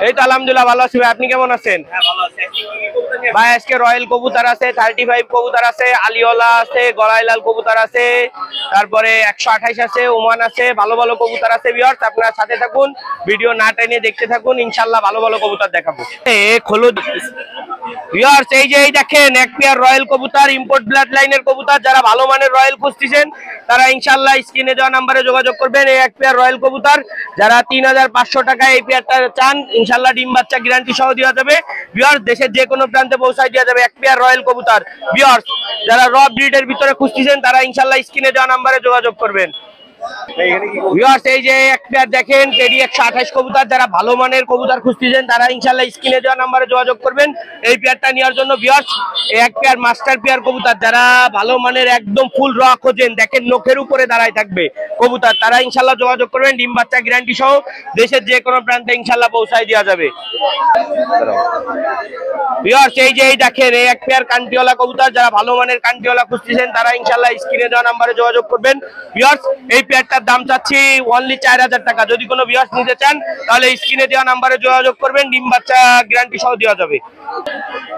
এই তো আলহামদুলিল্লাহ ভালো আছি ভাই, আপনি কেমন আছেন? ভাই আজকে রয়্যাল কবুতর আছে, 35 কবুতর আছে, আলিওলা আছে, গলাইলাল কবুতর আছে, তারপরে 128 আছে, ওমান আছে, ভালো ভালো কবুতর আছে। ভিউয়ার্স আপনারা সাথে থাকুন, ভিডিও না টেনে দেখতে থাকুন, ইনশাআল্লাহ ভালো ভালো কবুতর দেখাবো। ভিউয়ার্স এই যে এই দেখেন এক পেয়ার রয়্যাল কবুতর, ইম্পোর্ট ব্লাড লাইনের কবুতর। যারা ভালো মানের রয়্যাল খুঁজতেছেন তারা ইনশাআল্লাহ স্ক্রিনে দেওয়া নম্বরে যোগাযোগ করবেন। এই এক পেয়ার রয়্যাল কবুতর যারা 3500 টাকায় এই পেয়ারটা চান, ইনশাআল্লাহ ডিম বাচ্চা গ্যারান্টি সহ দেওয়া যাবে। ভিউয়ার্স দেশের যে কোনো প্রান্তে পৌঁছায় দেওয়া যাবে এক পেয়ার রয়্যাল কবুতর। ভিউয়ার্স যারা র ব্রিডের ভিতরে খুঁজতেছেন তারা ইনশাআল্লাহ স্ক্রিনে দেওয়া নম্বরে যোগাযোগ করবেন। ভিউয়ার্স এই যে এক পেয়ার দেখেন টেডি 128 কবুতর। যারা ভালো মানের কবুতর খুঁজতেছেন তারা ইনশাআল্লাহ স্ক্রিনে দেওয়া নম্বরে যোগাযোগ করবেন এই পেয়ারটা নেওয়ার জন্য। ভিউয়ার্স এই এক পেয়ার মাস্টার পেয়ার কবুতর, যারা ভালো মানের একদম ফুল র খোঁজেন, দেখেন নখের উপরে দাঁড়ায় থাকবে কবুতর, তারা ইনশাআল্লাহ যোগাযোগ করবেন। ডিম বাচ্চা গ্যারান্টি সহ দেশের যে কোনো প্রান্তে ইনশাআল্লাহ পৌঁছায় দেওয়া যাবে। ভিউয়ার্স এই যে এই দেখেন এই এক পেয়ার কান্টিওয়ালা কবুতর। যারা ভালো মানের কান্টিওয়ালা খুঁজতেছেন তারা ইনশাআল্লাহ স্ক্রিনে দেওয়া নম্বরে যোগাযোগ করবেন। ভিউয়ার্স এই পেয়ারটার দাম চাচ্ছি অনলি 4000 টাকা। যদি কোনো ভিউয়ার্স নিতে চান তাহলে স্ক্রিনে দেওয়া নম্বরে যোগাযোগ করবেন, ডিম বাচ্চা গ্যারান্টি সহ দেওয়া যাবে।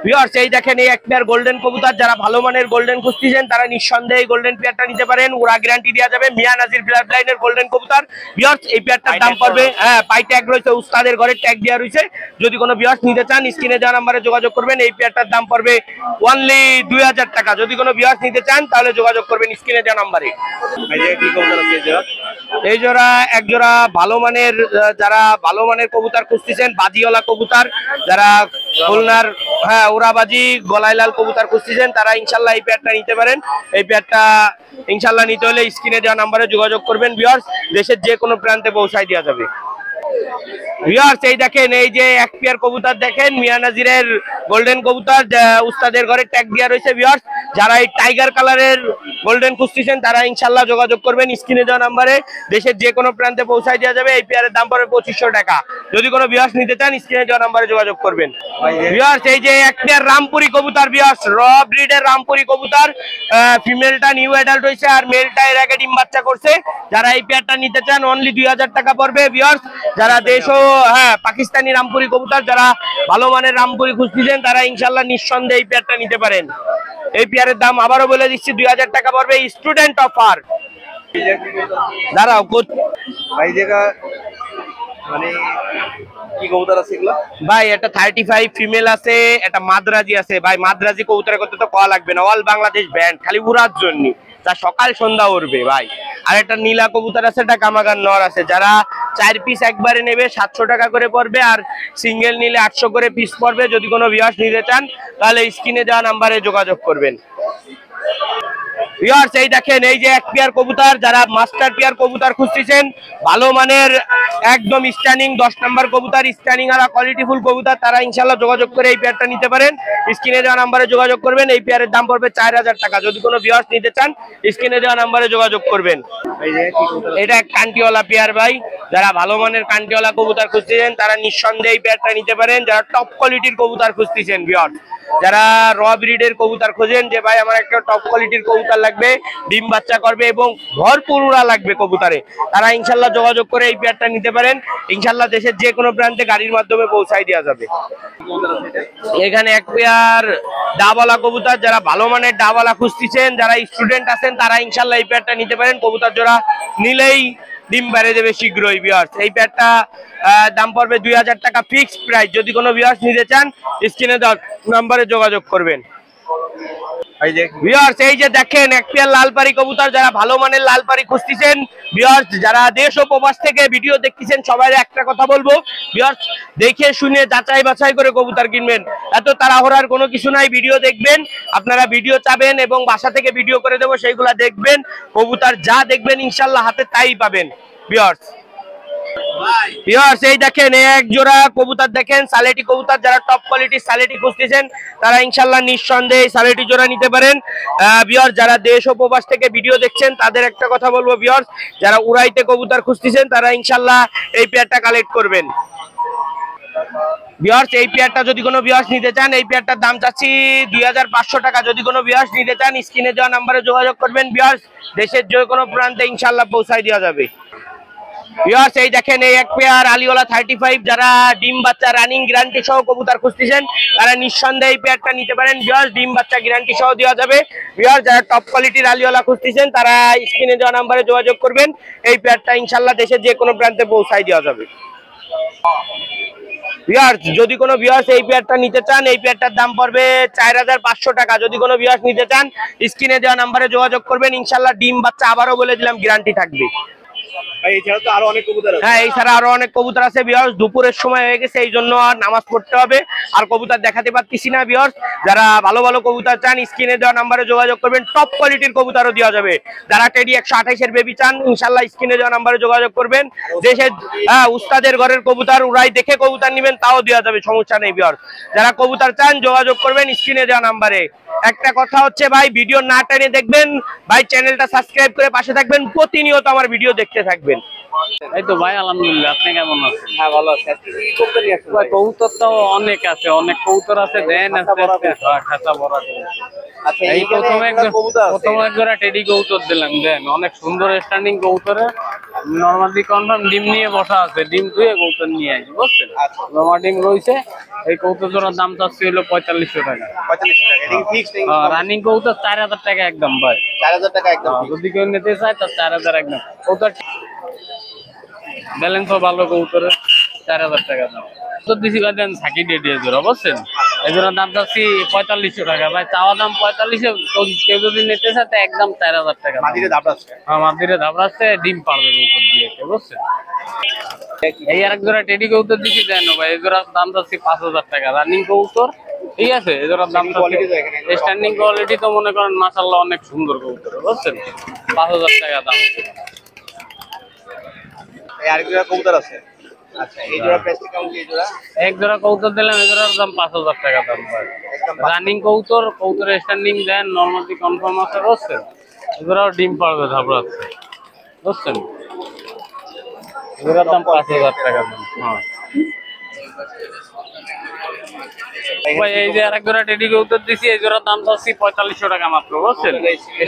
ভিউয়ার্স এই দেখেন এই এক পেয়ার গোল্ডেন কবুতর। যারা ভালো মানের গোল্ডেন খুঁজতেছেন তারা নিঃসন্দেহে গোল্ডেন পেয়ারটা নিতে পারেন, ওরা গ্যারান্টি দেওয়া যাবে। মিয়া নাজির ব্লাড লাইনের গোল্ডেন কবুতর। ভিউয়ার্স এই পেয়ারটার দাম পড়বে, পাই ট্যাগ রয়েছে, উস্তাদের ঘরে ট্যাগ দেওয়া রয়েছে। যদি কোনো ভিউয়ার্স নিতে চান স্ক্রিনে দেওয়া নম্বরে যোগাযোগ করবেন। এই পেয়ারটার দাম পড়বে অনলি 2000 টাকা। যদি কোনো ভিউয়ার্স নিতে চান তাহলে যোগাযোগ করবেন স্ক্রিনে দেওয়া নম্বরে। এই জোড়া এক জোড়া ভালো মানের, যারা ভালো মানের কবুতর খুঁজতেছেন, বাজিওয়ালা কবুতর, যারা খুলনার ওরাবাজি গলাইলাল কবুতর খুঁজতেছেন তারা ইনশাআল্লাহ এই পেয়ারটা নিতে পারেন। এই পেয়ারটা ইনশাআল্লাহ নিতে হলে স্ক্রিনে দেওয়া নম্বরে যোগাযোগ করবেন। ভিউয়ার্স দেশের যে কোনো প্রান্তে পৌঁছায় দেওয়া যাবে। ভিউয়ার্স এই দেখেন এই যে এক পেয়ার কবুতর দেখেন মিয়া নাজিরের গোল্ডেন কবুতর, উস্তাদের ঘরে ট্যাগ দেওয়া রয়েছে। ভিউয়ার্স যারা এই টাইগার কালারের গোল্ডেন খুঁজতেছেন তারা ইনশাআল্লাহ যোগাযোগ করবেন স্ক্রিনে দেওয়া নম্বরে, দেশের যে কোনো প্রান্তে পৌঁছায় দেওয়া যাবে। এই পেয়ারের দাম পড়বে 2500 টাকা। যদি কোনো ভিউয়ার্স নিতে চান স্ক্রিনে দেওয়া নম্বরে যোগাযোগ করবেন। ভিউয়ার্স এই যে এক পেয়ার রামপুরি কবুতর। ভিউয়ার্স র ব্রিডের রামপুরি কবুতর, ফিমেলটা নিউ অ্যাডাল্ট হয়েছে আর মেলটা এর আগে ডিম বাচ্চা করছে। যারা এই পেয়ারটা নিতে চান অনলি 2000 টাকা পড়বে। ভিউয়ার্স যারা দেশ ও পাকিস্তানি রামপুরি কবুতর, যারা ভালো মানের রামপুরি খুঁজতেছেন তারা ইনশাআল্লাহ নিঃসন্দেহে এই পেয়ারটা নিতে পারেন। এই পেয়ারের দাম আবারও বলে দিচ্ছি 2000 টাকা পড়বে, স্টুডেন্ট অফার। দাঁড়াও ভাই জায়গা মানে কি কবুতর আছে এগুলো? ভাই এটা 35 ফিমেল আছে, এটা মাদ্রাজি আছে। ভাই মাদ্রাজি কবুতরের কথা তো কওয়া লাগবে না, অল বাংলাদেশ ব্যান্ড, খালি উড়ার জন্য, তা সকাল সন্ধ্যা উড়বে ভাই। আর একটা নীলা কবুতর আছে, এটা কামাগার নর আছে। যারা 4 পিস একবারে নেবে 700 টাকা করে পড়বে, আর সিঙ্গেল নিলে 800 করে পিস পড়বে। যদি কোনো ভিউয়ার্স নিতে চান তাহলে স্ক্রিনে দেওয়া নাম্বারে যোগাযোগ করবেন। ভিউয়ার্স এই দেখেন এই যে এক পেয়ার কবুতর। যারা মাস্টার পেয়ার কবুতর খুঁজতেছেন, ভালো মানের একদম স্ট্যান্ডিং 10 নাম্বার কবুতর, স্ট্যান্ডিং আর কোয়ালিটিফুল কবুতর, তারা ইনশাআল্লাহ যোগাযোগ করে এই পেয়ারটা নিতে পারেন। স্ক্রিনে দেওয়া নাম্বারে যোগাযোগ করবেন। এই পেয়ারের দাম পড়বে 4000 টাকা। যদি কোনো ভিউয়ার্স নিতে চান স্ক্রিনে দেওয়া নাম্বারে যোগাযোগ করবেন। এটা এক কান্টিওয়ালা পেয়ার ভাই। যারা ভালো মানের কান্টিওয়ালা কবুতর খুঁজতেছেন তারা নিঃসন্দেহে এই পেয়ারটা নিতে পারেন। যারা টপ কোয়ালিটির কবুতর খুঁজতেছেন, ভিউয়ার্স যারা র ব্রিডের কবুতর খোঁজেন যে ভাই আমার একটা টপ কোয়ালিটির কবুতর লাগবে, ডিম বাচ্চা করবে এবং ভরপুর উড়া লাগবে কবুতরে, তারা ইনশাআল্লাহ যোগাযোগ করে এই পেয়ারটা নিতে পারেন। ইনশাআল্লাহ দেশের যে কোনো প্রান্তে গাড়ির মাধ্যমে পৌঁছায় দেওয়া যাবে। এখানে এক পেয়ার ডাবওয়ালা কবুতর। যারা ভালো মানের ডাবওয়ালা খুঁজতেছেন, যারা স্টুডেন্ট আছেন তারা ইনশাআল্লাহ এই পেয়ারটা নিতে পারেন। কবুতর জোড়া নিলেই ডিম বেড়ে দেবে শীঘ্রই। ভিউয়ার্স এই পেয়ারটা দাম পড়বে 2000 টাকা ফিক্সড প্রাইস। যদি কোনো ভিউয়ার্স নিতে চান স্ক্রিনে দেওয়া নম্বরে যোগাযোগ করবেন। ভিউয়ার্স এই যে দেখেন এক পেয়ার লালপারি কবুতর। যারা ভালো মানের লালপারি খুঁজতেছেন, ভিউয়ার্স যারা দেশ ও প্রবাস থেকে ভিডিও দেখতেছেন সবাই একটা কথা বলবো, ভিউয়ার্স দেখে শুনে যাচাই বাছাই করে কবুতর কিনবেন। এত তাড়াহুড়ার কোনো কিছু নাই, ভিডিও দেখবেন, আপনারা ভিডিও চাবেন এবং বাসা থেকে ভিডিও করে দেবো, সেইগুলা দেখবেন। কবুতর যা দেখবেন ইনশাআল্লাহ হাতে তাই পাবেন। ভিউয়ার্স এই দেখেন এক জোড়া কবুতর দেখেন, সালেটি কবুতর। যারা টপ কোয়ালিটির সালেটি খুঁজতেছেন তারা ইনশাআল্লাহ নিঃসন্দেহে সালেটি জোড়া নিতে পারেন। ভিউয়ার্স যারা দেশ ও প্রবাস থেকে ভিডিও দেখছেন তাদের একটা কথা বলবো, ভিউয়ার্স যারা উড়াইতে কবুতর খুঁজতেছেন তারা ইনশাআল্লাহ এই পেয়ারটা কালেক্ট করবেন। ভিউয়ার্স এই পেয়ারটা যদি কোনো ভিউয়ার্স নিতে চান, এই পেয়ারটার দাম চাচ্ছি 2500 টাকা। যদি কোনো ভিউয়ার্স নিতে চান স্ক্রিনে দেওয়া নম্বরে যোগাযোগ করবেন। ভিউয়ার্স দেশের যে কোনো প্রান্তে ইনশাআল্লাহ পৌঁছায় দেওয়া যাবে। ভিউয়ার্স এই দেখেন এই এক পেয়ার আলিওলা 35 যারা ডিম বাচ্চা রানিং গ্যারান্টি সহ কবুতর খুঁজতেছেন তারা নিঃসন্দেহে এই পেয়ারটা নিতে পারেন। ভিউয়ার্স ডিম বাচ্চা গ্যারান্টি সহ দেওয়া যাবে। ভিউয়ার্স যারা টপ কোয়ালিটির আলিওলা খুঁজতেছেন তারা স্ক্রিনে দেওয়া নম্বরে যোগাযোগ করবেন। এই পেয়ারটা ইনশাআল্লাহ দেশের যে কোনো প্রান্তে পৌঁছায় দেওয়া যাবে। ভিউয়ার্স যদি কোনো ভিউয়ার্স এই পেয়ারটা নিতে চান এই পেয়ারটার দাম পড়বে 4500 টাকা। যদি কোনো ভিউয়ার্স নিতে চান স্ক্রিনে দেওয়া নম্বরে যোগাযোগ করবেন। ইনশাআল্লাহ ডিম বাচ্চা আবারও বলে দিলাম গ্যারান্টি থাকবে। ভাই এছাড়া তো আরো অনেক কবুতর আছে। হ্যাঁ এছাড়া আরো অনেক কবুতর আছে ভিউয়ার্স। দুপুরের সময় হয়ে গেছে এই জন্য আর নামাজ পড়তে হবে আর কবুতর দেখাতে পারতেছি না ভিউয়ার্স। যারা ভালো ভালো কবুতর চান স্ক্রিনে দেওয়া নম্বরে যোগাযোগ করবেন। টপ কোয়ালিটির কবুতরও দেওয়া যাবে। যারা টেডি 128 এর বেবি চান ইনশাআল্লাহ স্ক্রিনে দেওয়া নম্বরে যোগাযোগ করবেন। দেশের উস্তাদের ঘরের কবুতর উড়াই দেখে কবুতর নেবেন তাও দেওয়া যাবে, সমস্যা নেই ভিউয়ার্স। যারা কবুতর চান যোগাযোগ করবেন স্ক্রিনে দেওয়া নম্বরে। একটা কথা হচ্ছে ভাই ভিডিও না টেনে দেখবেন ভাই, চ্যানেলটা সাবস্ক্রাইব করে পাশে থাকবেন, প্রতিনিয়ত আমার ভিডিও দেখতে থাকবেন। এই তো ভাই আলহামদুলিল্লাহ, আপনি কেমন আছেন? হ্যাঁ ভালো আছে। আজকে কি কবুতর নিয়ে আসছেন ভাই ভাই? কবুতর তো অনেক আছে, অনেক কবুতর আছে, দেন খাঁচা আস্তে ভরা আস্তে কবুতর। খাঁচা ভরা কবুতর। আচ্ছা এই এইখানে প্রথমে একটা কবুতর আছে। প্রথমে একবার টেডি কবুতর দিলাম, দেন অনেক সুন্দর স্ট্যান্ডিং কবুতরে নরমালি কনফার্ম ডিম নিয়ে বসা আছে, ডিম ধুয়ে কবুতর নিয়ে আসি বুঝছেন। আচ্ছা। জমা ডিম রয়েছে। এই কবুতর জোড়ার দাম চাচ্ছি হলো 4500 টাকা। 4500 টাকা। এটা কি ফিক্সড? রানিং কবুতর 4000 টাকা একদম ভাই। 4000 টাকা একদম। যদি কেউ নিতে চায় তার 4000 একদম। কবুতর ব্যালেন্সও ভালো কবুতরের, 4000 টাকা দাম। তো দিছি ভাই দেন সাকি দিয়ে দিয়ে জোড়া বুঝছেন। এই জোড়ার দাম চাচ্ছি 4500 টাকা ভাই, চাওয়া দাম 4500। কেউ যদি নিতে চায় তা একদম 4000 টাকা। মাদিরে দাম আছে। হ্যাঁ মাদিরে ধাবড়াচ্ছে, ডিম পারবে কবুতর দিয়ে বুঝছেন। এই আর এক জোড়া টেডি কবুতর দিছি দেন ভাই, এই জোড়ার দাম চাচ্ছি 5000 টাকা। রানিং কবুতর ঠিক আছে, এই জোড়ার দাম স্ট্যান্ডিং কোয়ালিটি তো মনে করেন মাশাআল্লাহ অনেক সুন্দর কবুতর বুঝছেন। 5000 টাকা দাম। এই আরেক জোড়া কবুতর আছে। আচ্ছা এই জোড়া প্রাইস কেমন কি? এই জোড়া এক জোড়া কবুতর দিলাম, এই জোড়ার দাম 5000 টাকা দাম ভাই। একদম রানিং কবুতর, কবুতরের স্ট্যান্ডিং দেন নরমালি কনফার্ম আছে বুঝছেন। এই জোড়াও ডিম পারবে ধাবড়াচ্ছে বুঝছেন। এই জোড়ার দাম 5000 টাকা দাম। হ্যাঁ ভাই এই যে আরেক জোড়া টেডি কবুতর দিছি, এই জোড়ার দাম চাচ্ছি 4500 টাকা মাত্র বুঝছেন।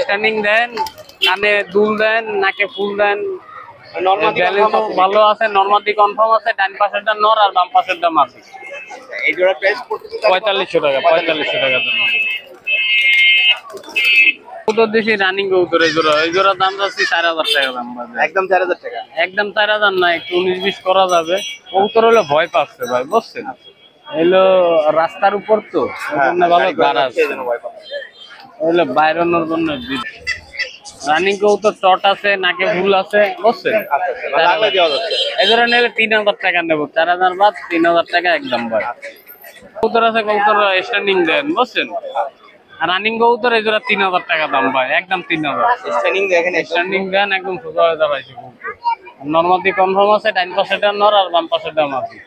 স্ট্যান্ডিং দেন, কানে দুল দেন, নাকে ফুল দেন, ব্যালেন্সও ভালো আছে, নরমালি কনফার্ম আছে। ডান পাশেরটা নর আর বাম পাশেরটা মাদি। এই জোড়া প্রাইস পড়তেছে 4500 টাকা, 4500 টাকা দাম। কবুতর দিছি রানিং কবুতর, এই জোড়া, এই জোড়ার দাম যাচ্ছে 4000 টাকা দাম ভাই। একদম 4000 টাকা। একদম 4000 না, একটু 19-20 করা যাবে। কবুতর হলে ভয় পাচ্ছে ভাই বুঝছেন। এলো রাস্তার উপর তো এজন্য ভালো গাড়া আছে, এলো বাইরনের জন্য। রানিং কবুতর টট আছে, নাকে ফুল আছে বুঝছেন। এই জোড়া নিলে 3000 টাকা নেবো, 4000 বাদ 3000 টাকা একদম ভাই। কবুতর আছে, কবুতর স্ট্যান্ডিং দেন বুঝছেন। রানিং কবুতর এই জোড়া 3000 টাকা দাম ভাই, একদম 3000। স্ট্যান্ডিং দেখেন, স্ট্যান্ডিং দেন একদম সোজা হয়ে দাঁড়াইছে কবুতর। নরমালি কনফার্ম আছে, ডান পাশেরটা নর আর বাম পাশেরটা মাদি।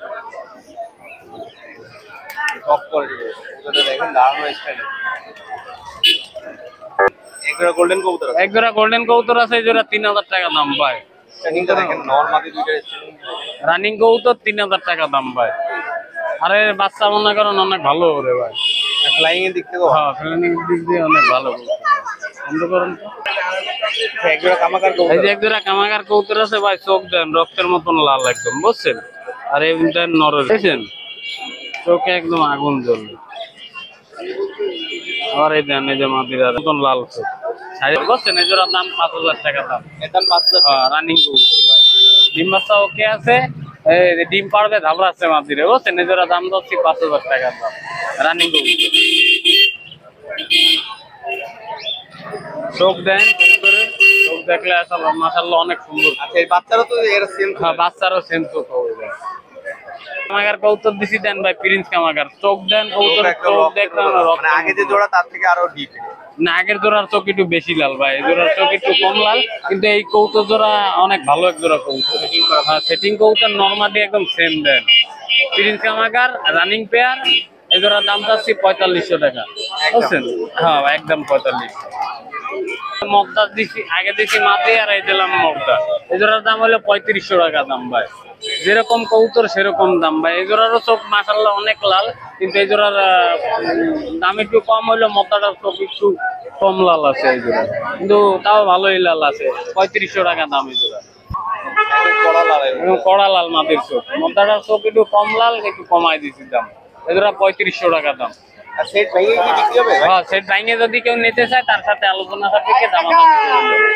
টপ কোয়ালিটি এটা দেখেন, দারুণ স্টাইল। এক জোড়া গোল্ডেন কবুতর আছে। এক জোড়া গোল্ডেন কবুতর আছে, এই জোড়া 3000 টাকা দাম ভাই। স্ট্যান্ডিংটা দেখেন, নর মাদি দুইটা স্ট্যান্ডিং। রানিং কবুতর 3000 টাকা দাম ভাই। আরে বাচ্চা মনে করেন অনেক ভালো ওরে ভাই। ফ্লাইং এর দিক থেকে হ্যাঁ ফ্লাইং দিক দিয়ে অনেক ভালো কবুতর। বন্ধ করেন তো। এক জোড়া কামাকার এই কবুতর। যে এক জোড়া কামাগার কবুতর আছে ভাই, চোখ দেন রক্তের মতন লাল একদম বুঝছেন। আর এই দেন নরের দেখছেন, চোখে একদম আগুন জ্বলবে। আর এই দেন এই যে মাদিরা মতন লাল চোখ বুঝছেন। এই জোড়ার দাম 5000 টাকা দাম। একদম 5000 টাকা। হ্যাঁ রানিং কবুতর ভাই। ডিম বাচ্চা ওকে আছে, এই ডিম পারবে ধাবড়া আছে মাদিরে বুঝছেন। এই জোড়ার দাম যাচ্ছে 5000 টাকা দাম। রানিং কবুতর। চোখ দেন কবুতরের, চোখ দেখলে আসলে মাশাআল্লাহ অনেক সুন্দর। আচ্ছা এই বাচ্চারা তো এর সেম। হ্যাঁ বাচ্চারও সেম চোখ হবে। কামাগার কবুতর দিছি দেন ভাই, প্রিন্স কামাগার। চোখ দেন কবুতর, চোখ দেখলেন মানে আগে যে জোড়া তার থেকে আরো ডিপ। না আগের জোড়ার চোখ একটু বেশি লাল ভাই, এই জোড়ার চোখ একটু কম লাল, কিন্তু এই কবুতর জোড়া অনেক ভালো এক জোড়া কবুতর। হ্যাঁ সেটিং কবুতর নরমালি একদম সেম দেন। প্রিন্স কামাগার রানিং পেয়ার, এই জোড়ার দাম চাচ্ছি 4500 টাকা বুঝছেন। হ্যাঁ একদম 4500। মগদা দিছি আগে দিছি মাদি, আর এই দিলাম মগদা। এই জোড়ার দাম হলো 3500 টাকা দাম ভাই। যেরকম কবুতর সেরকম দাম ভাই। এই জোড়ারও চোখ মাশাআল্লাহ অনেক লাল, কিন্তু এই জোড়ার দাম একটু কম হইলো, মগদাটার চোখ একটু কম লাল আছে এই জোড়া, কিন্তু তাও ভালোই লাল আছে। 3500 টাকা দাম এই জোড়া। কড়া লাল এবং কড়া লাল মাটির চোখ। মদ্দাটার চোখ একটু কম লাল, একটু কমাই দিয়েছি দাম। এগুলো 3500 টাকা দাম। আর সেট ভেঙে কি বিক্রি হবে ভাই? হ্যাঁ, সেট ভাঙে যদি কেউ নিতে চায় তার সাথে আলোচনা সাপেক্ষে দামাদামি করে নেবে।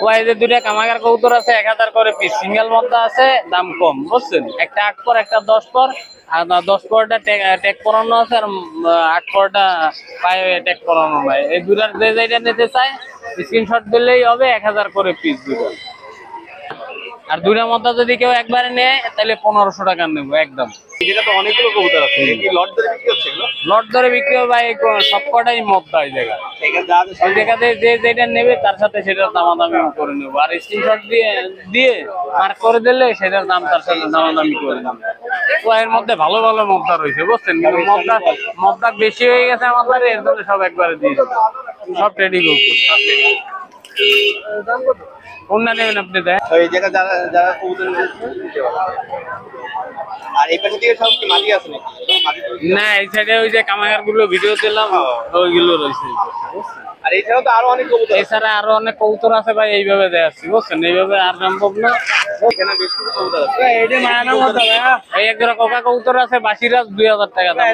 ও এই যে দুইটা কামাগার কবুতর আছে 1000 করে পিস, সিঙ্গেল মদ্দা আছে, দাম কম বুঝছেন। একটা 8 পর, একটা 10 পর, আর 10 পরটা ট্যাগ পরানো আছে, আর 8 পরটা পায়ে ট্যাগ পরানো নাই। এই দুটার যে যেটা নিতে চায় স্ক্রিনশট দিলেই হবে, 1000 করে পিস দুটো। আর দুইটা মদ্দা যদি কেউ একবারে নেয় তাহলে 1500 টাকা নেবো একদম। যেটা তো অনেকগুলো কবুতর আছে, এটা কি লট ধরে বিক্রি হচ্ছে এগুলো? লট ধরে বিক্রি হবে ভাই, সব কটাই মদ্দা এই জায়গা। এখানে যা আছে ওই জায়গাতে যে যেটা নেবে তার সাথে সেটার দামাদামি করে নেবো, আর স্ক্রিনশট দিয়ে মার্ক করে দিলে সেটার দাম তার সাথে দামাদামি করে নেবো। তো এর মধ্যে ভালো ভালো মদ্দা রয়েছে বুঝছেন, কিন্তু মদ্দা বেশি হয়ে গেছে আমাদের, এর জন্য সব একবারে দিয়ে দেবো, সব রেডি করছে। কোনটা নেবেন আপনি দেখ? তো এই জায়গা যারা যারা কবুতর নিতে পারবে। আর এই পাশে দিকে সব কি মাটি আছে নাকি? মাটি তো- না, এই সাইডে ওই যে কামাগার গুলো ভিডিও দিলাম ওইগুলো রয়েছে। আর এছাড়াও তো আরো অনেক কবুতর আছে। এছাড়া আরো অনেক কবুতর আছে ভাই, এইভাবে দেখাচ্ছি বুঝছেন, এইভাবে আর সম্ভব না। এখানে বেশ কিছু কবুতর আছে। এই এক জোড়া কোকা কবুতর আছে বাসিরাজ 2000 টাকা দাম।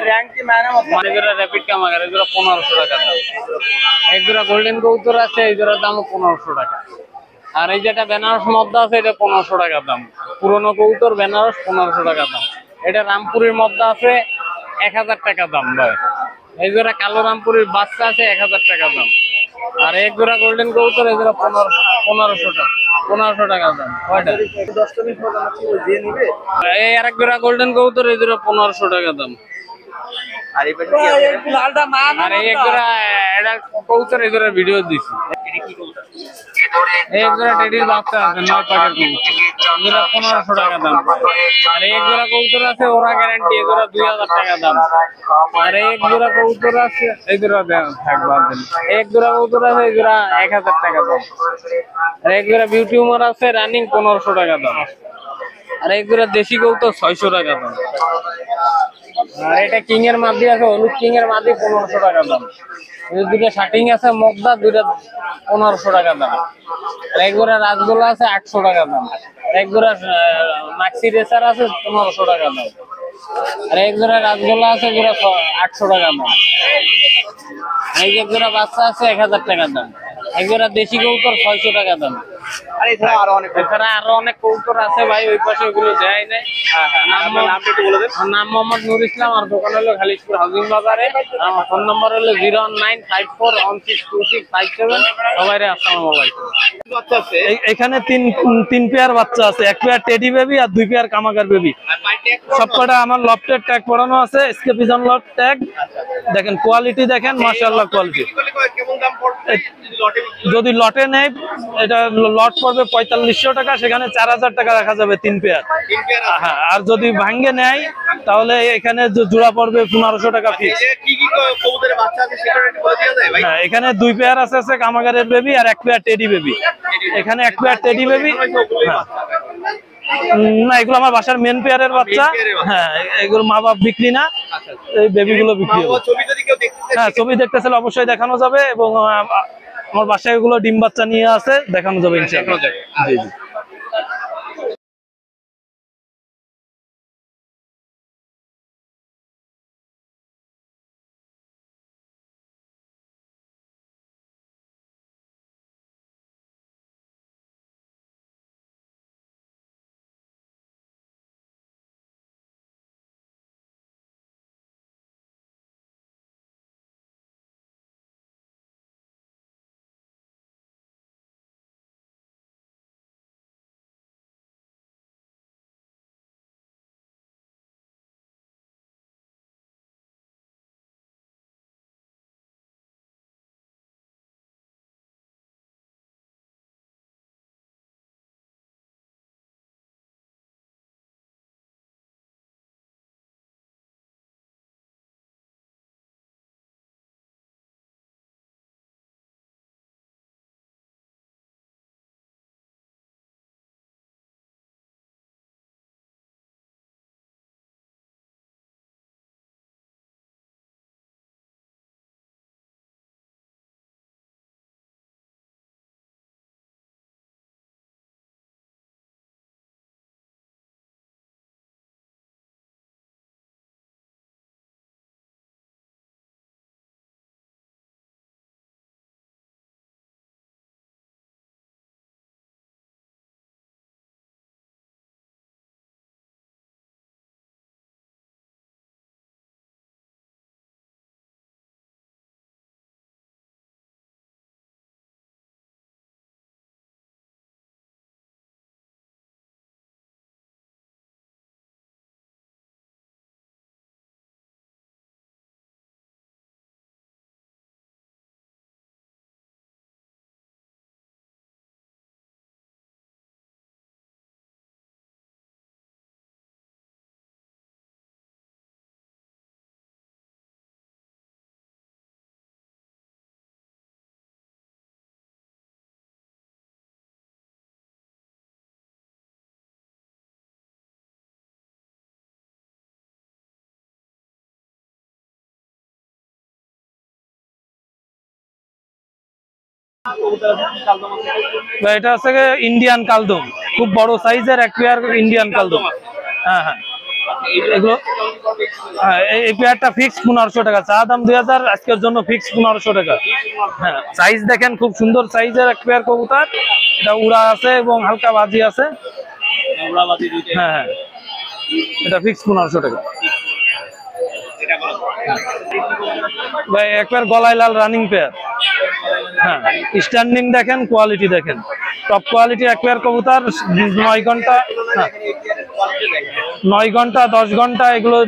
মানে জোড়া র্যাপিড কামাগার, এই জোড়া 1500 টাকা দাম। এক জোড়া গোল্ডেন কবুতর আছে, এই জোড়ার দাম 1500 টাকা। আর এই যেটা বেনারস মদ্দা আছে, এটা 1500 টাকা দাম। পুরনো কবুতর বেনারস 1500 টাকা দাম। এটা রামপুরের মদ্দা আছে 1000 টাকা দাম ভাই। এই জোড়া কালো রামপুরের বাচ্চা আছে 1000 টাকা দাম। আর এক জোড়া গোল্ডেন কবুতর, এই জোড়া 1500 টাকা, 1500 টাকা দাম। কয়টা? এই আরেক জোড়া গোল্ডেন কবুতর, এই জোড়া 1500 টাকা দাম। আর এই পাশে কি আছে? আর এই এক জোড়া এটা কবুতর, এই জোড়া ভিডিও দিছি। এটা কি কবুতর? এই এক জোড়া টেডির বাচ্চা আছে 9 পাকের কবুতর, এই জোড়া 1500 টাকা দাম। আর এই এক জোড়া কবুতর আছে ওরা গ্যারান্টি, এই জোড়া 2000 টাকা দাম। আর এই এক জোড়া কবুতর আছে, এই জোড়া থাকবে এক জোড়া কবুতর আছে, এই জোড়া 1000 টাকা দাম। আর এক জোড়া বিউটি উমার আছে রানিং 1500 টাকা দাম। আর এক জোড়া দেশি কবুতর 600 টাকা দাম। আর এটা কিং এর মাদি আছে, হলুদ কিং এর মাদি 1500 টাকা দাম। এই দুটো শার্টিং আছে মগদা, দুইটা 1500 টাকা দাম। আর এক জোড়া রাসগোল্লা আছে 800 টাকা দাম। এক জোড়া মাক্সি রেসার আছে 1500 টাকা দাম। আর এক জোড়া রাসগোল্লা আছে, জোড়া 800 টাকা দাম। এই এক জোড়া বাচ্চা আছে 1000 টাকা দাম। এক জোড়া দেশি কবুতর 600 টাকা দাম। আর এছাড়া আরো অনেক কবুতর। এছাড়া আরো অনেক কবুতর আছে ভাই, ওই পাশে ওগুলো দেয় নাই। আপনার নামটা একটু বলে দেন। আমার নাম মোহাম্মদ নুর ইসলাম, আর দোকান হলো খালিশপুর হাউজিং বাজারে। আমার ফোন নম্বর হলো 01954162657। সবাই আসসালামু আলাইকুম। বাচ্চা আছে। এখানে তিন পেয়ার বাচ্চা আছে, এক পেয়ার টেডি বেবি আর 2 পেয়ার কামাগার বেবি। আর পাইটে এক সবকটা আমার লফটের ট্যাগ পরানো আছে, স্কেপিজন লফট ট্যাগ। দেখেন কোয়ালিটি, দেখেন মাশাআল্লাহ কোয়ালিটি। কেমন দাম পড়বে যদি লটে বিক্রি যদি লটে নেয় এটা লট পড়বে 4500 টাকা, সেখানে 4000 টাকা রাখা যাবে 3 পেয়ার। তিন পেয়ার আছে? হ্যাঁ, আর যদি ভাঙ্গে নেয় তাহলে এখানে জোড়া পড়বে 1500 টাকা এই ফিক্স। যে কি কি কবুতরের বাচ্চা আছে সেটা একটু বলে দেওয়া যায় ভাই? হ্যাঁ, এখানে 2 পেয়ার আছে কামাগারের বেবি আর 1 পেয়ার টেডি বেবি। এখানে 1 পেয়ার টেডি বেবি। হ্যাঁ, না, এগুলো আমার বাসার মেন পেয়ারের বাচ্চা। হ্যাঁ, এগুলো মা বাপ বিক্রি না, এই বেবিগুলো বিক্রি হবে। ছবি যদি কেউ দেখতে চায় হ্যাঁ, ছবি দেখতে চাইলে অবশ্যই দেখানো যাবে, এবং আমার বাসায় এগুলো ডিম বাচ্চা নিয়ে আছে, দেখানো যাবে ইনশাআল্লাহ। জি জি। ভাই এটা হচ্ছে ইন্ডিয়ান কালদম, খুব বড় সাইজের এক পেয়ার ইন্ডিয়ান কালদম। হ্যাঁ হ্যাঁ, এগুলো এই পেয়ারটা ফিক্স 1500 টাকা, চা দাম 2000, আজকের জন্য ফিক্স 1500 টাকা। হ্যাঁ, সাইজ দেখেন খুব সুন্দর সাইজের এক পেয়ার কবুতর, এটা উড়া আছে এবং হালকা বাজি আছে। হ্যাঁ হ্যাঁ, এটা ফিক্স 1500 টাকা। ভাই এক পেয়ার গলায় লাল রানিং পেয়ার। হ্যাঁ, স্ট্যান্ডিং দেখেন, কোয়ালিটি দেখেন, টপ কোয়ালিটি এক পেয়ার কবুতর। 9 ঘন্টা, 9 ঘন্টা 10 ঘন্টা এগুলো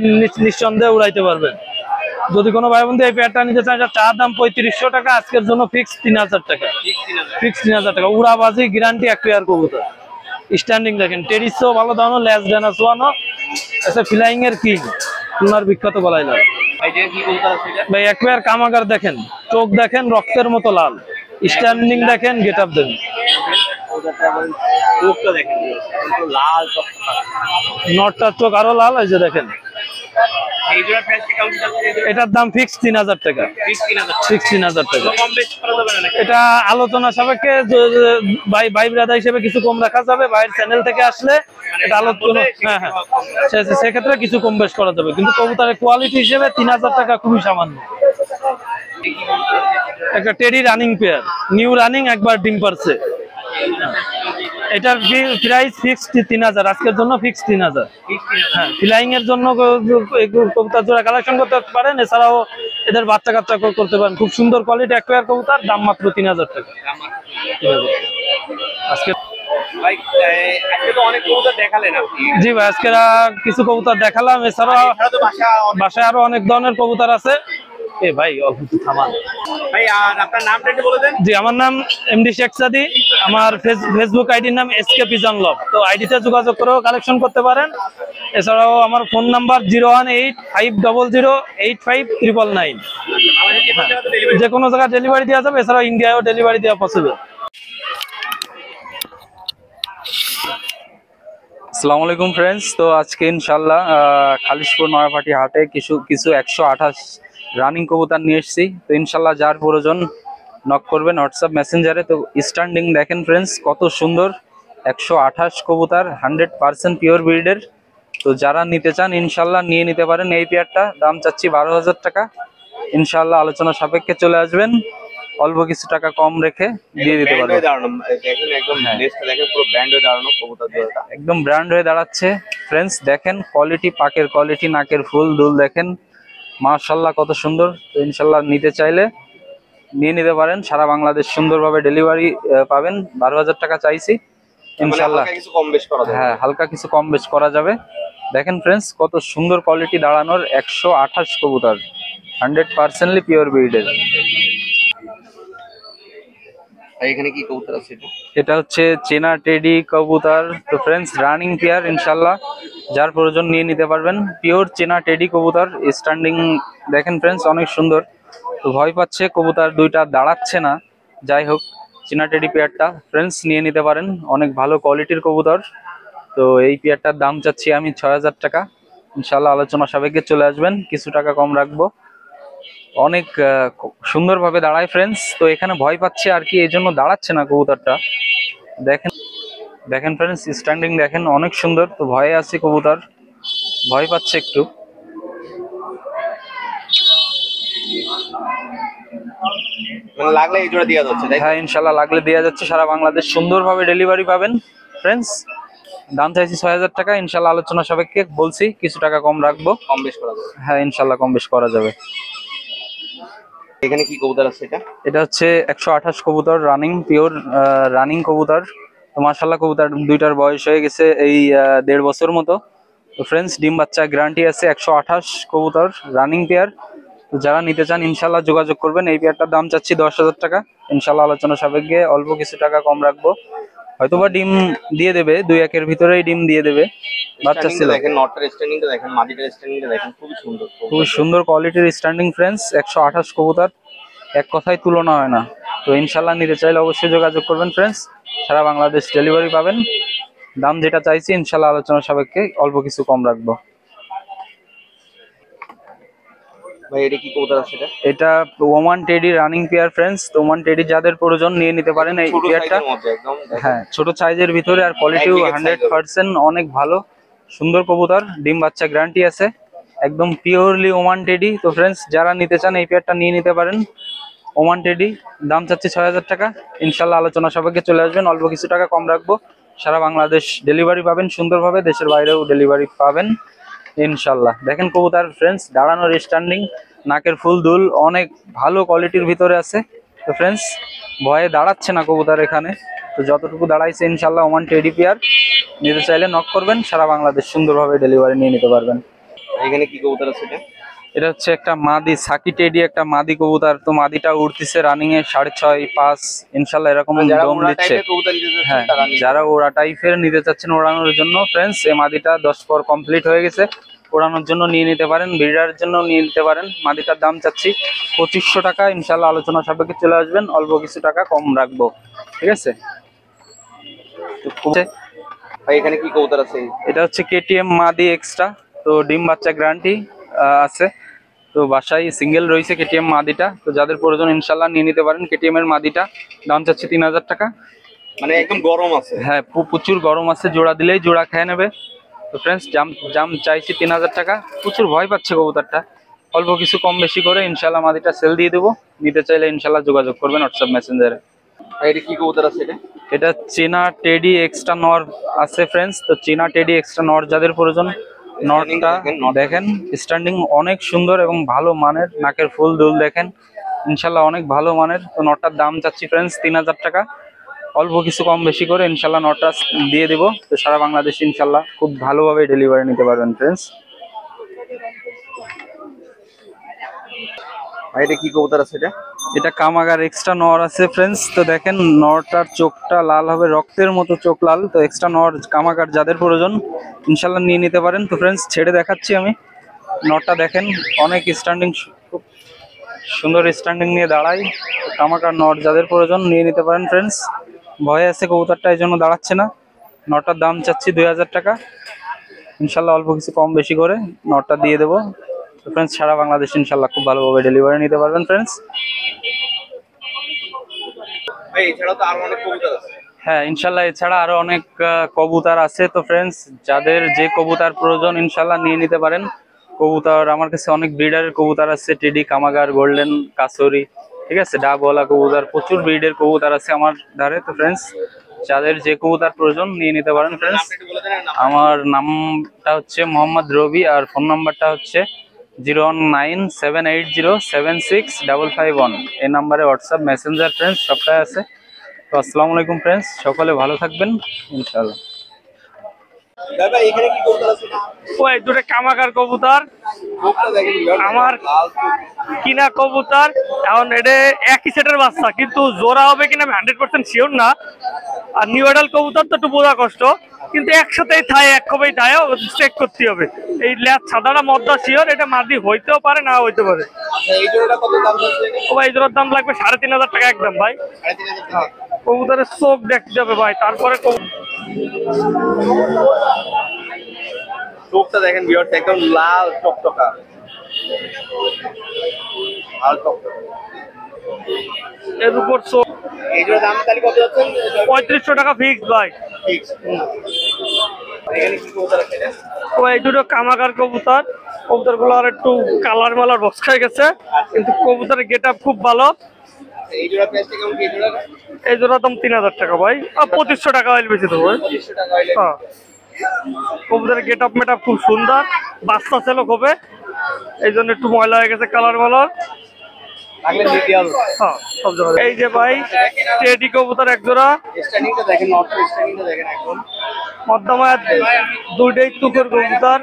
নিঃসন্দেহে উড়াইতে পারবেন। যদি কোনো ভাই বন্ধু এই পেয়ারটা নিতে চান, চা দাম 3500 টাকা, আজকের জন্য ফিক্স 3000 টাকা। ফিক্স 3000 টাকা, উড়াবাজি গ্যারান্টি এক পেয়ার কবুতর। স্ট্যান্ডিং দেখেন, টেরিসও ভালো দানো, লেস ডানা সোয়ানো, আচ্ছা ফ্লাইং এর কিং, খুলনার বিখ্যাত গলায় লাল। ভাই এক পেয়ার কামাগার দেখেন, চোখ দেখেন রক্তের মতো লাল, স্ট্যান্ডিং দেখেন, গেট আপ দেখেন, নটটার চোখ আরো লাল, এই যে দেখেন। এটার দাম ফিক্স 3000 টাকা। ফিক্স 3000 টাকা। এটা আলোচনা সাপেক্ষে ভাই ব্রাদার হিসেবে কিছু কম রাখা যাবে, ভাইয়ের চ্যানেল থেকে আসলে এটা আলোচনা। হ্যাঁ হ্যাঁ, সেক্ষেত্রে কিছু কম বেশ করা যাবে, কিন্তু কবুতরের কোয়ালিটি হিসেবে 3000 টাকা খুবই সামান্য। একটা teddy running pair, new running, একবার ডিম পারছে। এটার প্রাইস ফিক্স 3000, আজকের জন্য ফিক্স 3000। হ্যাঁ, ফ্লাইং এর জন্য কবুতর জোড়া কালেকশন করতে পারেন, এছাড়াও এদের বাচ্চা কাচ্চা করতে পারেন। খুব সুন্দর কোয়ালিটি এক পেয়ার কবুতর, দাম মাত্র 3000 টাকা। আজকে জি ভাই, আজকে কিছু কবুতর দেখালাম, এছাড়াও বাসায় আরো অনেক ধরনের কবুতর আছে। ভাই অল্প থামান ভাই, আর আপনার নামটা একটু বলে দেন। জি, আমার নাম এমডি শেখ সাদি, আমার ফেসবুক আইডির নাম এসকে পিজন লভ, তো আইডিতে যোগাযোগ করেও কালেকশন করতে পারেন। এছাড়াও আমার ফোন নাম্বার 01850085999। যে কোনো জায়গায় ডেলিভারি দেওয়া যাবে, এছাড়াও ইন্ডিয়ায়ও ডেলিভারি দেওয়া পসিবল। আসসালামু আলাইকুম ফ্রেন্ডস, তো আজকে ইনশাল্লাহ খালিশপুর নয়াপাটি হাটে কিছু 128 রানিং কবুতর নিয়ে এসেছি। তো ইনশাল্লাহ যার প্রয়োজন নক করবেন হোয়াটসঅ্যাপ মেসেঞ্জারে। তো স্ট্যান্ডিং দেখেন ফ্রেন্ডস, কত সুন্দর 128 কবুতর, 100% পিওর ব্রিডের। তো যারা নিতে চান ইনশাল্লাহ নিয়ে নিতে পারেন। এই পেয়ারটা দাম চাচ্ছি 12000 টাকা, ইনশাল্লাহ আলোচনা সাপেক্ষে চলে আসবেন, অল্প কিছু টাকা কম রেখে দিয়ে দিতে পারবেন। একদম ব্র্যান্ড হয়ে দাঁড়াচ্ছে ফ্রেন্ডস, দেখেন কোয়ালিটি, পাকের কোয়ালিটি, নাকের ফুল দুল দেখেন, মাশাআল্লাহ কত সুন্দর। তো ইনশাল্লাহ নিতে চাইলে নিয়ে নিতে পারেন, সারা বাংলাদেশ সুন্দরভাবে ডেলিভারি পাবেন। 12000 টাকা চাইছি, ইনশাল্লাহ হ্যাঁ হালকা কিছু কম বেশ করা যাবে। দেখেন ফ্রেন্ডস, কত সুন্দর কোয়ালিটি দাঁড়ানোর 128 কবুতর, 100% পিওর ব্রিডের। এখানে কি কবুতর আছে? এটা হচ্ছে চেনা টেডি কবুতর। তো ফ্রেন্ডস রানিং পেয়ার, ইনশাল্লাহ যার প্রয়োজন নিয়ে নিতে পারবেন। পিওর চেনা টেডি কবুতর, স্ট্যান্ডিং দেখেন ফ্রেন্ডস অনেক সুন্দর। তো ভয় পাচ্ছে কবুতর দুইটা দাঁড়াচ্ছে না, যাই হোক চেনা টেডি পেয়ারটা ফ্রেন্ডস নিয়ে নিতে পারেন, অনেক ভালো কোয়ালিটির কবুতর। তো এই পেয়ারটার দাম চাচ্ছি আমি 6000 টাকা, ইনশাল্লাহ আলোচনা সাপেক্ষে চলে আসবেন, কিছু টাকা কম রাখবো। অনেক সুন্দরভাবে দাঁড়ায় ফ্রেন্ডস। তো এখানে ভয় পাচ্ছে আর কি, এই জন্য দাঁড়াচ্ছে না কবুতরটা। দেখেন ফ্রেন্ডস স্ট্যান্ডিং দেখেন অনেক সুন্দর। তো ভয়ে আছে কবুতর, ভয় পাচ্ছে একটু। লাগলে এই জোড়া দেওয়া যাচ্ছে? হ্যাঁ ইনশাল্লাহ লাগলে দেওয়া যাচ্ছে, সারা বাংলাদেশ সুন্দরভাবে ডেলিভারি পাবেন ফ্রেন্ডস। দাম চাইছি 6000 টাকা, ইনশাল্লাহ আলোচনা সাপেক্ষে বলছি কিছু টাকা কম রাখবো, কম বেশ করা যাবে। হ্যাঁ ইনশাল্লাহ কম বেশ করা যাবে। এখানে কি কবুতর আছে? এটা হচ্ছে 128 কবুতর, রানিং পিওর রানিং কবুতর। তো মাশাআল্লাহ কবুতর দুইটার বয়স হয়ে গেছে এই 1.5 বছর মতো। তো ফ্রেন্ডস ডিম বাচ্চা গ্যারান্টি আছে, 128 কবুতর রানিং পেয়ার। তো যারা নিতে চান ইনশাল্লাহ যোগাযোগ করবেন। এই পেয়ারটার দাম চাচ্ছি 10000 টাকা, ইনশাল্লাহ আলোচনা সাপেক্ষে অল্প কিছু টাকা কম রাখবো। হয়তোবা ডিম দিয়ে দেবে, 2-1 ভিতরেই ডিম দিয়ে দেবে। বাচ্চা ছিল দেখেন, নটটার স্ট্যান্ডিংটা দেখেন, মাদিটার স্ট্যান্ডিংটা দেখেন, খুবই সুন্দর, খুবই সুন্দর কোয়ালিটির স্ট্যান্ডিং ফ্রেন্ডস। 128 কবুতর, এক কথায় তুলনা হয় না। তো ইনশাল্লাহ নিতে চাইলে অবশ্যই যোগাযোগ করবেন ফ্রেন্ডস, সারা বাংলাদেশ ডেলিভারি পাবেন। দাম যেটা চাইছি ইনশাল্লাহ আলোচনা সাপেক্ষে অল্প কিছু কম রাখবো। ভাই এটা কি কবুতর আছে এটা? এটা Oman teddy running pair friends. তো ওমান টেডি যাদের প্রয়োজন নিয়ে নিতে পারেন এই ছোট পেয়ারটা। সাইজের মধ্যে একদম। হ্যাঁ, ছোট সাইজের ভিতরে আর কোয়ালিটিও Aggregate size 100% অনেক ভালো, সুন্দর কবুতর, ডিম বাচ্চা গ্যারান্টি আছে, একদম পিওরলি ওমান টেডি। তো ফ্রেন্ডস যারা নিতে চান এই পেয়ারটা নিয়ে নিতে পারেন। ওমান টেডি দাম চাচ্ছি 6000 টাকা। ইনশাল্লাহ আলোচনা সাপেক্ষে চলে আসবেন, অল্প কিছু টাকা কম রাখবো। সারা বাংলাদেশ ডেলিভারি পাবেন সুন্দরভাবে, দেশের বাইরেও ডেলিভারি পাবেন ইনশাল্লাহ। দেখেন কবুতর ফ্রেন্ডস, দাঁড়ানোর স্ট্যান্ডিং, নাকের ফুল দুল অনেক ভালো কোয়ালিটির ভিতরে আছে। তো ফ্রেন্ডস ভয়ে দাঁড়াচ্ছে না কবুতর এখানে, তো যতটুকু দাঁড়াইছে ইনশাল্লাহ ওমান টেডি পেয়ার। নিতে চাইলে নক করবেন, সারা বাংলাদেশ সুন্দরভাবে ডেলিভারি নিয়ে নিতে পারবেন। এখানে কি কবুতর আছে এটা? এটা হচ্ছে একটা মাদি সাকি টেডি, একটা মাদি কবুতর। তো মাদিটা উঠতেছে রানিং এ 6.5 5 ইনশাল্লাহ এরকম যারা দম ওরা দিচ্ছে। টাইপের কবুতর নিতে চাচ্ছেন হ্যাঁ, তারা নিতে যারা ওরা টাইপের নিতে চাচ্ছেন ওড়ানোর জন্য ফ্রেন্ডস, এই মাদিটা 10 পর কমপ্লিট হয়ে গেছে, ওড়ানোর জন্য নিয়ে নিতে পারেন, ব্রিডারের জন্য নিয়ে নিতে পারেন। মাদিটার দাম চাচ্ছি 2500 টাকা। ইনশাল্লাহ আলোচনা সাপেক্ষে চলে আসবেন, অল্প কিছু টাকা কম রাখবো, ঠিক আছে। ভাই এখানে কি কবুতর আছে? এটা হচ্ছে কেটিএম মাদি এক্সট্রা, তো ডিম বাচ্চা গ্যারান্টি আছে। তো বাসায় সিঙ্গেল রয়েছে কেটিএম মাদিটা, তো যাদের প্রয়োজন ইনশাল্লাহ নিয়ে নিতে পারেন। কেটিএম এর মাদিটা দাম চাচ্ছি 3000 টাকা। মানে একদম গরম আছে। হ্যাঁ, প্রচুর গরম আছে, জোড়া দিলেই জোড়া খেয়ে নেবে। তো ফ্রেন্ডস জাম চাইছি 3000 টাকা। প্রচুর ভয় পাচ্ছে কবুতরটা, অল্প কিছু কম বেশি করে ইনশাল্লাহ মাদিটা সেল দিয়ে দেবো। নিতে চাইলে ইনশাল্লাহ যোগাযোগ করবেন হোয়াটসঅ্যাপ মেসেঞ্জারে। ভাই এটা কি কবুতর আছে এটা? এটা চীনা টেডি এক্সট্রা নর আছে ফ্রেন্ডস। তো চীনা টেডি এক্সট্রা নর যাদের প্রয়োজন, নরটা দেখেন স্ট্যান্ডিং অনেক সুন্দর এবং ভালো মানের, নাকের ফুল দুল দেখেন ইনশাল্লাহ অনেক ভালো মানের। তো নরটার দাম চাচ্ছি ফ্রেন্ডস 3000 টাকা, অল্প কিছু কম বেশি করে ইনশাল্লাহ নরটা দিয়ে দেবো। তো সারা বাংলাদেশ ইনশাল্লাহ খুব ভালোভাবে ডেলিভারি নিতে পারবেন ফ্রেন্ডস। ভাই এটা কি কবুতর আছে এটা? এটা কামাগার এক্সট্রা নর আছে ফ্রেন্ডস। তো দেখেন নরটার চোখটা লাল হবে, রক্তের মতো চোখ লাল। তো এক্সট্রা নর কামাগার যাদের প্রয়োজন ইনশাল্লাহ নিয়ে নিতে পারেন। তো ফ্রেন্ডস ছেড়ে দেখাচ্ছি আমি, নরটা দেখেন অনেক স্ট্যান্ডিং, খুব সুন্দর স্ট্যান্ডিং নিয়ে দাঁড়ায়। কামাগার নর যাদের প্রয়োজন নিয়ে নিতে পারেন ফ্রেন্ডস। ভয়ে আছে কবুতরটা, এই জন্য দাঁড়াচ্ছে না। নরটার দাম চাচ্ছি 2000 টাকা। ইনশাল্লাহ অল্প কিছু কম বেশি করে নরটা দিয়ে দেবো। তো ফ্রেন্ডস সারা বাংলাদেশ ইনশাল্লাহ খুব ভালোভাবে ডেলিভারি নিতে পারবেন ফ্রেন্ডস। ভাই এছাড়াও তো আরো অনেক কবুতর আছে। হ্যাঁ ইনশাল্লাহ এছাড়া আরো অনেক কবুতর আছে। তো ফ্রেন্ডস যাদের যে কবুতর প্রয়োজন ইনশাল্লাহ নিয়ে নিতে পারেন। কবুতর আমার কাছে অনেক ব্রিডারের কবুতর আছে, টেডি, কামাগার, গোল্ডেন, কাসরি, ঠিক আছে, ডাবওয়ালা কবুতর, প্রচুর ব্রিডের কবুতর আছে আমার ধারে। তো ফ্রেন্ডস যাদের যে কবুতর প্রয়োজন নিয়ে নিতে পারেন ফ্রেন্ডস। আমার নামটা হচ্ছে মোহাম্মদ রবি, আর ফোন নাম্বারটা হচ্ছে 01978076551। এই নাম্বারে হোয়াটসঅ্যাপ মেসেঞ্জার ফ্রেন্ডস সবটাই আছে। তো আসসালামু আলাইকুম ফ্রেন্ডস, সকলে ভালো থাকবেন ইনশাআল্লাহ। ভাই এখানে কি কবুতর আছে? ওই দুটো কামাকার কবুতর চোখটা দেখেন আমার লাল চোখ। কিনা কবুতর। এখন এটা একই সেটের বাচ্চা, কিন্তু জোড়া হবে কিনা আমি 100% শিওর না। আর নিউ এডাল কবুতর তো একটু বোঝা কষ্ট, কিন্তু একসাথেই থায়, এক কবেই থায়, চেক করতে হবে। এই ল্যাচ সাদাটা মদ্দা শিওর, এটা মাদি হইতেও পারে না হইতে পারে। আচ্ছা এই জোড়াটা কত দাম আছে? ও ভাই, এই জোড়ার দাম লাগবে 3500 টাকা একদম ভাই। 3500 টাকা। কবুতরের চোখ দেখতে হবে ভাই, তারপরে চোখটা দেখেন ভিউয়ার্স, একদম লাল টকটকা, লাল টকটকা। এর উপর চোখ। এই জোড়া দাম তাহলে কত যাচ্ছে? 3500 টাকা ফিক্স ভাই। ঠিক। এখানে কি কবুতর আছে এটা? ও এই দুটো কামাকার কবুতর। কবুতর গুলো আর একটু কালার মালার বক্স খাই গেছে, কিন্তু কবুতরের গেট আপ খুব ভালো। এই জোড়া প্রাইসটা কেমন কি? এই জোড়া এই জোড়া দাম 3000 টাকা ভাই, আর 2500 টাকা হইলে বেশি দেবো। 2500 টাকা হইলে। হ্যাঁ, কবুতরের গেট আপ মেট আপ খুব সুন্দর, বাচ্চা ছিল হবে, এই জন্য একটু ময়লা হয়ে গেছে কালার মালার। লাগলে নিয়ে দেওয়া যাবে। হ্যাঁ সব জোড়া। এই যে ভাই টেডি কবুতর এক জোড়া, স্ট্যান্ডিংটা দেখেন, নট স্ট্যান্ডিংটা দেখেন একদম। মধ্যমায় দুইটাই তুকের কবুতর।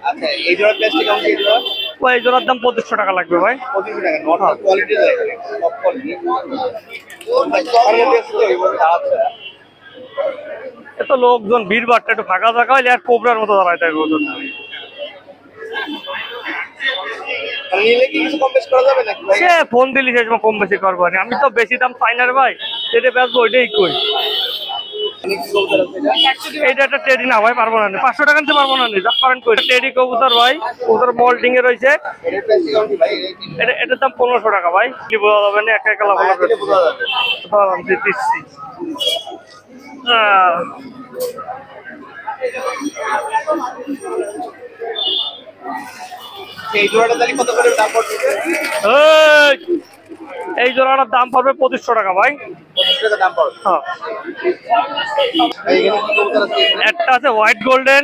আচ্ছা এই জোড়া প্রাইসটা কেমন কি? এই জোড়া ও এই জোড়ার দাম 2500 টাকা লাগবে ভাই। 2500 টাকা। নট কোয়ালিটি দেখেন, টপ কোয়ালিটি। আর মধ্যে আছে তো এইভাবে দাঁড়াচ্ছে। এত লোকজন ভিড় বাড়টা, একটু ফাঁকা ফাঁকা হইলে আর কোবরার মতো দাঁড়ায় থাকে কবুতরটা। আর নিলে কি কিছু কম বেশ করা যাবে নাকি ভাই? সে ফোন দিলি সেই সময় কম বেশি করবো না, আমি তো বেশি দাম চাই না রে ভাই, যেটা বেচবো ওইটাই কই। এইটা একটা টেডি না ভাই, পারবো না 500 টাকা নিতে পারবো না, যা করেন কই। টেডি কবুতর ভাই, কবুতর মল্টিং এ রয়েছে। এটার দাম 1500 টাকা ভাই। কি বলা যাবে না, একা একা লাভ দিচ্ছি। এই জোড়াটা তাহলে কত করে দাম পড়ছে? এই জোড়াটার দাম পড়বে 2500 টাকা ভাই। 25 টাকা দাম পড়বে। হ্যাঁ, এইখানে কি কবুতর আছে? একটা আছে হোয়াইট গোল্ডেন,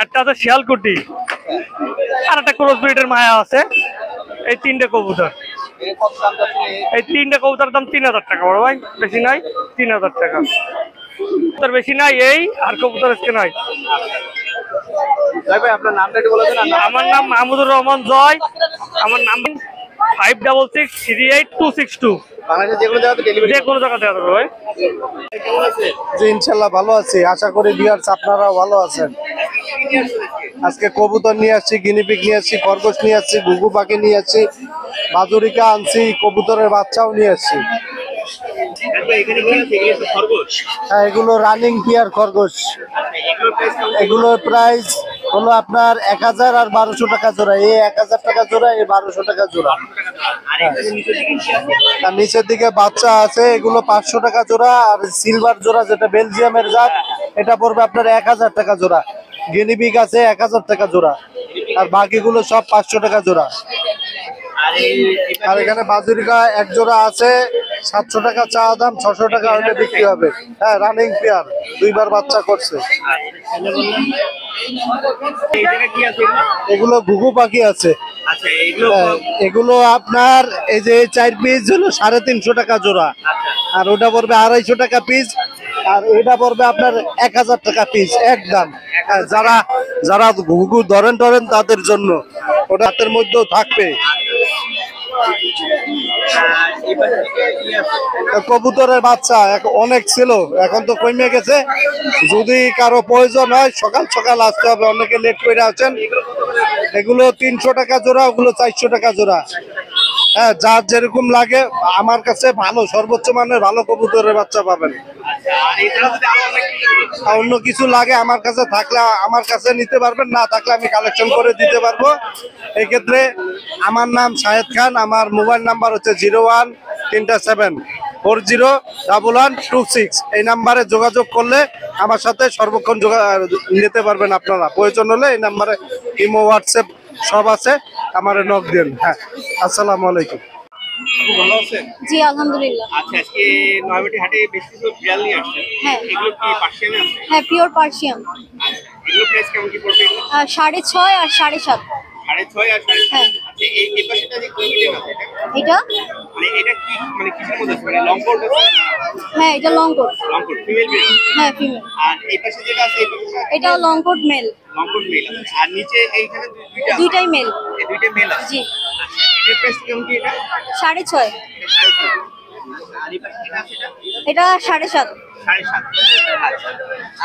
একটা আছে শিয়ালকুটি, আর একটা ক্রস ব্রিডের মায়া আছে। এই তিনটে কবুতর, এর কত দাম যাচ্ছে? এই তিনটে কবুতর দাম 3000 টাকা বড় ভাই, বেশি নাই, 3000 টাকা। কবুতর বেশি নাই, এই আর কবুতর আজকে নাই। ভাই আপনার নামটা একটু বলে দেন। আমার নাম মাহমুদুর রহমান জয়, আমার নাম 56638262। বাংলাদেশে যে কোনো জায়গাতে ডেলিভারি যে কোনো জায়গা দেওয়া যাবে ভাই। জি ইনশাল্লাহ ভালো আছি, আশা করি ভিউয়ার্স আপনারাও ভালো আছেন। আজকে কবুতর নিয়ে আসছি, গিনিপিগ নিয়ে আসছি, খরগোশ নিয়ে আসছি, ঘুঘু পাখি নিয়ে আসছি, বাজুরিকা আনছি, কবুতরের বাচ্চাও নিয়ে আসছি। এখানে কি আছে? এগুলো খরগোশ। হ্যাঁ, এগুলো রানিং পিয়ার খরগোশ। এগুলোর প্রাইস হলো আপনার 1000 আর 1200 টাকা জোড়া। এই 1000 টাকা জোড়া, এই 1200 টাকা জোড়া। আর নিচের দিকে বাচ্চা আছে, এগুলো 500 টাকা জোড়া। আর সিলভার জোড়া যেটা বেলজিয়ামের জাত, এটা পড়বে আপনার 1000 টাকা জোড়া। গিনিপিগ আছে 1000 টাকা জোড়া, আর বাকিগুলো সব 500 টাকা জোড়া। আর এখানে বাজুরিকা এক জোড়া আছে, 700 টাকা চা দাম, 600 টাকা হলে বিক্রি হবে। হ্যাঁ, রানিং পেয়ার, দুইবার বাচ্চা করছে। এগুলো ঘুঘু পাখি আছে। হ্যাঁ, এগুলো আপনার এই যে 4 পিস হলো 350 টাকা জোড়া, আর ওটা পড়বে 250 টাকা পিস, আর এটা পড়বে আপনার 1000 টাকা পিস একদম। হ্যাঁ, যারা যারা ঘুঘু ধরেন তাদের জন্য ওটা হাতের মধ্যেও থাকবে। কবুতরের বাচ্চা অনেক ছিল, এখন তো কমে গেছে। যদি কারো প্রয়োজন হয় সকাল সকাল আসতে হবে, অনেকে লেট করে আছেন। এগুলো 300 টাকা জোড়া, ওগুলো 400 টাকা জোড়া। হ্যাঁ, যার যেরকম লাগে আমার কাছে ভালো, সর্বোচ্চ মানের ভালো কবুতরের বাচ্চা পাবেন। অন্য কিছু লাগে আমার কাছে থাকলে আমার কাছে নিতে পারবেন, না থাকলে আমি কালেকশন করে দিতে পারবো। এক্ষেত্রে আমার নাম শাহেদ খান, আমার মোবাইল নাম্বার হচ্ছে 0137401126। এই নাম্বারে যোগাযোগ করলে আমার সাথে সর্বক্ষণ নিতে পারবেন আপনারা। প্রয়োজন হলে এই নাম্বারে ইমো, হোয়াটসঅ্যাপ সব আছে, আমার নক দেন। হ্যাঁ, আসসালামু আলাইকুম। ভালো আছেন? জি আলহামদুলিল্লাহ। আচ্ছা, আজকে নয়াবাটি হাটে বেশ কিছু বিড়াল নিয়ে আসছেন। হ্যাঁ। এগুলো কি পার্সিয়ান আছে? হ্যাঁ, পিওর পার্সিয়ান। এগুলো প্রাইস কেমন কি পড়বে? 6.5 আর 7.5। 6.5 আর 7.5। হ্যাঁ। আচ্ছা, এই পাশেটা যে কি মিলেন আছে এটা মানে এটা কি মানে কিসের মধ্যে আছে? মানে লং কোট আছে? হ্যাঁ, এটা long coat. Long coat female male? হ্যাঁ, ফিমেল। আর এই পাশে যেটা আছে এই পাশে এটাও long coat male. Long coat male আছে। আর নিচে এইখানে দুইটা দুইটাই মেল। এই দুইটা মেল আছে। জি। এর প্রাইস কেমন কি এটা? 6.5। আর এই পাশে যেটা আছে এটা 7.5। 7.5। আচ্ছা।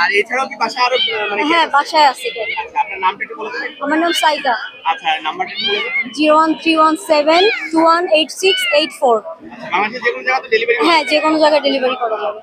আর এছাড়াও কি পাশে আরো মানে হ্যাঁ, বাসায় আছে এটা। আচ্ছা, আপনার নামটা একটু বলে দেবেন? আমার নাম সাইকা। আচ্ছা, নাম্বারটা একটু বলে দেবেন? 01317218684। বাংলাদেশের যে কোনো জায়গাতে ডেলিভারি? হ্যাঁ, যে কোনো জায়গায় ডেলিভারি করা যাবে।